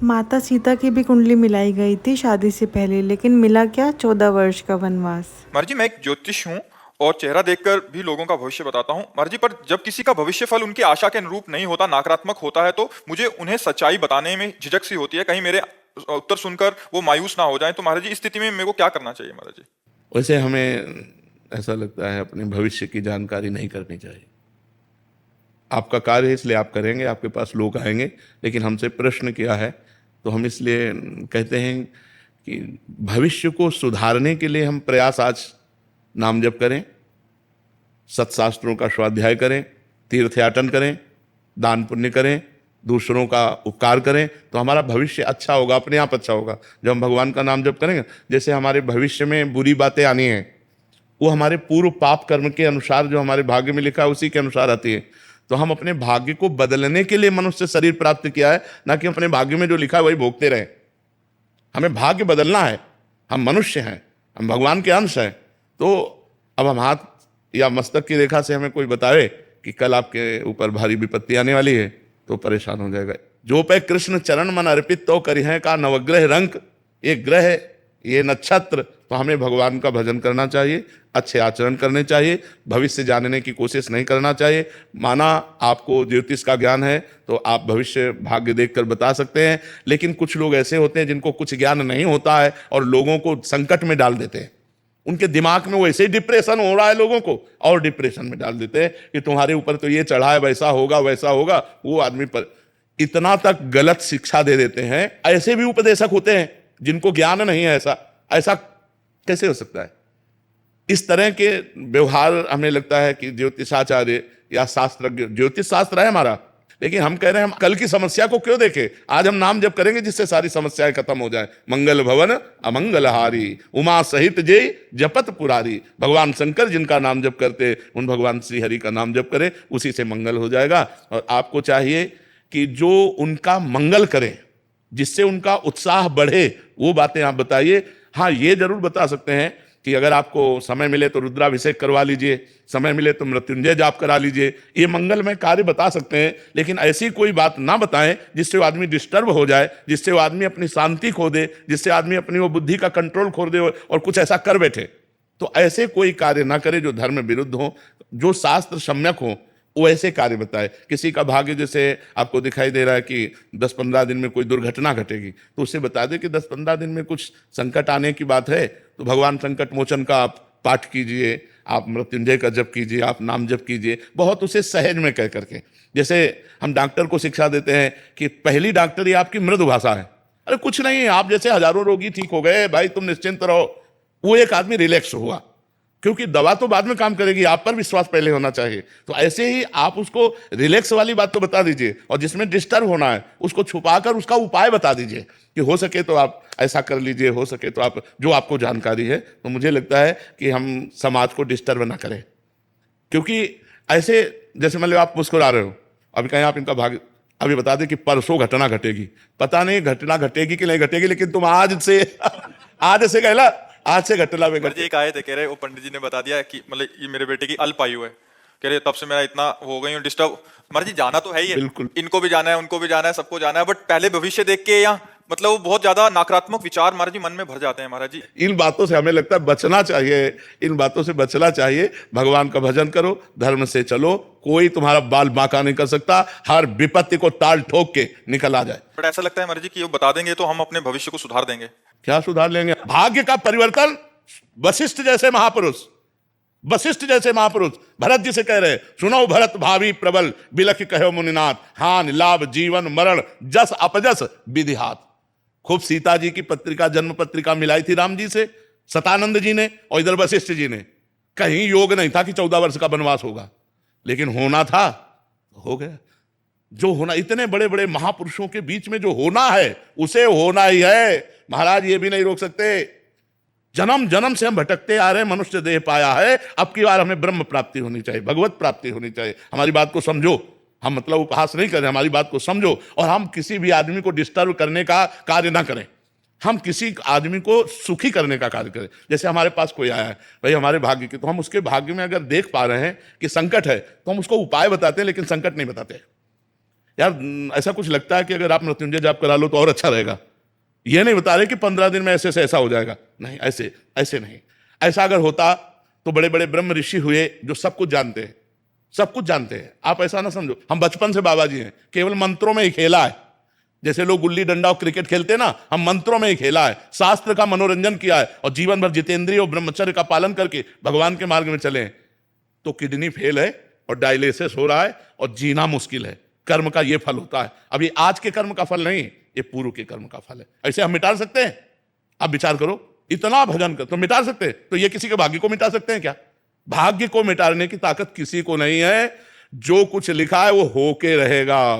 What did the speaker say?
माता सीता की भी कुंडली मिलाई गई थी शादी से पहले, लेकिन मिला क्या, 14 वर्ष का वनवास। महाराज जी मैं एक ज्योतिष हूँ और चेहरा देखकर भी लोगों का भविष्य बताता हूँ महाराज जी। पर जब किसी का भविष्य फल उनकी आशा के अनुरूप नहीं होता, नकारात्मक होता है, तो मुझे उन्हें सच्चाई बताने में झिझक सी होती है, कहीं मेरे उत्तर सुनकर वो मायूस ना हो जाएं। तो महाराज जी इस स्थिति में मेरे को क्या करना चाहिए महाराज जी? वैसे हमें ऐसा लगता है अपने भविष्य की जानकारी नहीं करनी चाहिए। आपका कार्य है इसलिए आप करेंगे, आपके पास लोग आएंगे, लेकिन हमसे प्रश्न किया है तो हम इसलिए कहते हैं कि भविष्य को सुधारने के लिए हम प्रयास आज नाम जप करें, सत्शास्त्रों का स्वाध्याय करें, तीर्थयाटन करें, दान पुण्य करें, दूसरों का उपकार करें, तो हमारा भविष्य अच्छा होगा, अपने आप अच्छा होगा। जब हम भगवान का नाम जप करेंगे, जैसे हमारे भविष्य में बुरी बातें आनी हैं, वो हमारे पूर्व पाप कर्म के अनुसार जो हमारे भाग्य में लिखा है उसी के अनुसार आती है। तो हम अपने भाग्य को बदलने के लिए मनुष्य शरीर प्राप्त किया है, ना कि अपने भाग्य में जो लिखा है वही भोगते रहे। हमें भाग्य बदलना है। हम मनुष्य हैं, हम भगवान के अंश हैं। तो अब हम हाथ या मस्तक की रेखा से हमें कोई बतावे कि कल आपके ऊपर भारी विपत्ति आने वाली है, तो परेशान हो जाएगा। जो पे कृष्ण चरण मन अर्पित तो करिहे का नवग्रह रंक, ये ग्रह, ये नक्षत्र, तो हमें भगवान का भजन करना चाहिए, अच्छे आचरण करने चाहिए, भविष्य जानने की कोशिश नहीं करना चाहिए। माना आपको ज्योतिष का ज्ञान है तो आप भविष्य भाग्य देखकर बता सकते हैं, लेकिन कुछ लोग ऐसे होते हैं जिनको कुछ ज्ञान नहीं होता है और लोगों को संकट में डाल देते हैं। उनके दिमाग में वैसे ही डिप्रेशन हो रहा है, लोगों को और डिप्रेशन में डाल देते हैं कि तुम्हारे ऊपर तो ये चढ़ा है, वैसा होगा वैसा होगा। वो आदमी पर इतना तक गलत शिक्षा दे देते हैं। ऐसे भी उपदेशक होते हैं जिनको ज्ञान नहीं है। ऐसा ऐसा कैसे हो सकता है? इस तरह के व्यवहार हमें लगता है कि ज्योतिषाचार्य या शास्त्रज्ञ, ज्योतिष शास्त्र है हमारा, लेकिन हम कह रहे हैं हम कल की समस्या को क्यों देखें। आज हम नाम जप करेंगे जिससे सारी समस्याएं खत्म हो जाए। मंगल भवन अमंगलहारी, उमा सहित जय जपत पुरारी। भगवान शंकर जिनका नाम जप करते, उन भगवान श्री हरि का नाम जप करें, उसी से मंगल हो जाएगा। और आपको चाहिए कि जो उनका मंगल करे, जिससे उनका उत्साह बढ़े, वो बातें आप बताइए। हाँ, ये जरूर बता सकते हैं कि अगर आपको समय मिले तो रुद्राभिषेक करवा लीजिए, समय मिले तो मृत्युंजय जाप करा लीजिए, ये मंगलमय कार्य बता सकते हैं। लेकिन ऐसी कोई बात ना बताएं जिससे वो आदमी डिस्टर्ब हो जाए, जिससे वो आदमी अपनी शांति खो दे, जिससे आदमी अपनी वो बुद्धि का कंट्रोल खो दे और कुछ ऐसा कर बैठे। तो ऐसे कोई कार्य ना करे जो धर्म विरुद्ध हो, जो शास्त्र सम्यक हो, वो ऐसे कार्य बताए। किसी का भाग्य जैसे आपको दिखाई दे रहा है कि 10-15 दिन में कोई दुर्घटना घटेगी, तो उससे बता दे कि 10-15 दिन में कुछ संकट आने की बात है, तो भगवान संकट मोचन का आप पाठ कीजिए, आप मृत्युंजय का जप कीजिए, आप नाम जप कीजिए, बहुत उसे सहज में कह करके। जैसे हम डॉक्टर को शिक्षा देते हैं कि पहली डॉक्टरी आपकी मृदु भाषा है। अरे कुछ नहीं है, आप जैसे हजारों रोगी ठीक हो गए भाई, तुम निश्चिंत रहो। वो एक आदमी रिलैक्स हुआ, क्योंकि दवा तो बाद में काम करेगी, आप पर विश्वास पहले होना चाहिए। तो ऐसे ही आप उसको रिलैक्स वाली बात तो बता दीजिए, और जिसमें डिस्टर्ब होना है उसको छुपाकर उसका उपाय बता दीजिए कि हो सके तो आप ऐसा कर लीजिए, हो सके तो आप, जो आपको जानकारी है। तो मुझे लगता है कि हम समाज को डिस्टर्ब ना करें, क्योंकि ऐसे जैसे मान लो आप मुस्कुरा रहे हो, अभी कहीं आप इनका भाग अभी बता दें कि परसों घटना घटेगी, पता नहीं घटना घटेगी कि नहीं घटेगी, लेकिन तुम आज से आज से कहला, आज से घटना में महाराज जी एक आए थे, कह रहे वो पंडित जी ने बता दिया कि मतलब ये मेरे बेटे की अल्प आयु है, कह रहे तब से मेरा इतना हो गई हूँ डिस्टर्ब। महाराज जी जाना तो है ही है, बिल्कुल। इनको भी जाना है, उनको भी जाना है, सबको जाना है, बट पहले भविष्य देख के या मतलब वो बहुत ज्यादा नकारात्मक विचार महाराज जी मन में भर जाते हैं महाराज जी। इन बातों से हमें लगता है बचना चाहिए, इन बातों से बचना चाहिए। भगवान का भजन करो, धर्म से चलो, कोई तुम्हारा बाल बांका नहीं कर सकता, हर विपत्ति को ताल ठोक के निकल आ जाए। बट ऐसा लगता है महाराज जी कि वो बता देंगे तो हम अपने भविष्य को सुधार देंगे। क्या सुधार लेंगे? भाग्य का परिवर्तन वशिष्ठ जैसे महापुरुष, वशिष्ठ जैसे महापुरुष भरत जी से कह रहे, सुनो भरत भावी प्रबल, बिलख कहो मुनिनाथ, हानि लाभ जीवन मरण, जस अपजस विधि हाथ। खूब सीता जी की पत्रिका, जन्म पत्रिका मिलाई थी राम जी से सतानंद जी ने, और इधर वशिष्ठ जी ने। कहीं योग नहीं था कि 14 वर्ष का वनवास होगा, लेकिन होना था, हो गया। जो होना, इतने बड़े बड़े महापुरुषों के बीच में जो होना है उसे होना ही है। महाराज ये भी नहीं रोक सकते। जन्म जन्म से हम भटकते आ रहे हैं, मनुष्य देह पाया है, अब की बार हमें ब्रह्म प्राप्ति होनी चाहिए, भगवत प्राप्ति होनी चाहिए। हमारी बात को समझो, हम मतलब उपहास नहीं कर रहे, हमारी बात को समझो। और हम किसी भी आदमी को डिस्टर्ब करने का कार्य ना करें, हम किसी आदमी को सुखी करने का कार्य करें। जैसे हमारे पास कोई आया है भाई हमारे भाग्य की, तो हम उसके भाग्य में अगर देख पा रहे हैं कि संकट है, तो हम उसको उपाय बताते हैं, लेकिन संकट नहीं बताते। यार ऐसा कुछ लगता है कि अगर आप मृत्युंजय जाप करा लो तो और अच्छा रहेगा। ये नहीं बता रहे कि 15 दिन में ऐसे से ऐसा हो जाएगा, नहीं, ऐसे ऐसे नहीं। ऐसा अगर होता तो बड़े बड़े ब्रह्म ऋषि हुए जो सब कुछ जानते हैं, सब कुछ जानते हैं। आप ऐसा ना समझो हम बचपन से बाबा जी हैं, केवल मंत्रों में ही खेला है। जैसे लोग गुल्ली डंडा और क्रिकेट खेलते हैं ना, हम मंत्रों में ही खेला है, शास्त्र का मनोरंजन किया है और जीवन भर जितेंद्रिय और ब्रह्मचर्य का पालन करके भगवान के मार्ग में चले हैं। तो किडनी फेल है और डायलिसिस हो रहा है और जीना मुश्किल है। कर्म का ये फल होता है। अब ये आज के कर्म का फल नहीं, ये पूर्व के कर्म का फल है। ऐसे हम मिटा सकते हैं? आप विचार करो, इतना भजन कर तो मिटा सकते हैं, तो ये किसी के भाग्य को मिटा सकते हैं क्या? भाग्य को मिटाने की ताकत किसी को नहीं है। जो कुछ लिखा है वो होके रहेगा।